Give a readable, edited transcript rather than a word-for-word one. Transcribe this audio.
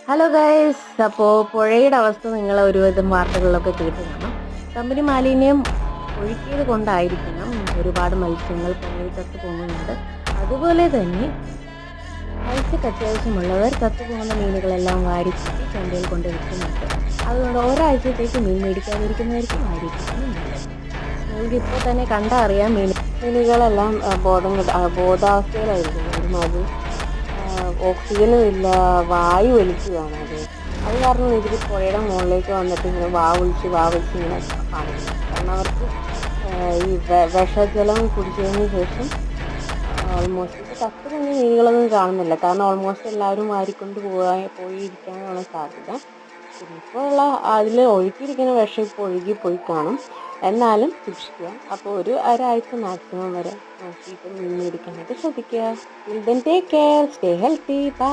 Hello guys, അപ്പോൾ പുഴയുടെ അവസ്ഥ നിങ്ങൾ ഒരുവിധം വാർത്തകളിലൊക്കെ കേട്ട് കാണാം. കമ്പനി മാലിന്യം ഒഴുക്കിയത് കൊണ്ടായിരിക്കണം ഒരുപാട് മത്സ്യങ്ങൾ പുഴയിൽ ചത്തു പോകുന്നുണ്ട്. അതുപോലെ തന്നെ മത്സ്യക്ക് അത്യാവശ്യമുള്ളവർ ചത്തുപോകുന്ന മീനുകളെല്ലാം വാരിക്കൂട്ടി ചന്തയിൽ കൊണ്ട് വെക്കുന്നുണ്ട്. അതുകൊണ്ട് ഒരാഴ്ചത്തേക്ക് മീൻ മേടിക്കാതിരിക്കുന്നതായിരിക്കും നല്ലത്. നിങ്ങൾക്ക് ഇപ്പോൾ തന്നെ കണ്ടറിയാം മീനുകളെല്ലാം ബോധാവസ്ഥയിലായിരിക്കും. ഒരുമാതിരി ഓക്സിജനും ഇല്ല, വായു വലിക്കുകയാണ് അത് കാരണം ഇവർ പുഴയുടെ മുകളിലേക്ക് വന്നിട്ട് ഇങ്ങനെ വാ വിളിച്ച് ഇങ്ങനെ കാണിക്കും. കാരണം അവർക്ക് ഈ വിഷജലം കുടിച്ചതിന് ശേഷം ഓൾമോസ്റ്റ് ഇപ്പോൾ ചത്തു പൊങ്ങിയ മീനുകളൊന്നും കാണുന്നില്ല. കാരണം ഓൾമോസ്റ്റ് എല്ലാവരും വാരിക്കൊണ്ട് പോയിരിക്കാനാണ് സാധ്യത. പിന്നെ ഇപ്പോൾ ഉള്ള അതിൽ ഒഴുക്കിയിരിക്കുന്ന വിഷം ഇപ്പോൾ ഒഴുകിപ്പോയി കാണും. എന്നാലും സൂക്ഷിക്കുക. അപ്പോൾ ഒരാഴ്ച മാക്സിമം വരെ നോക്കിയിട്ട് മീൻ മേടിക്കാനായിട്ട് ശ്രദ്ധിക്കുക. Till then, take care, stay healthy, bye.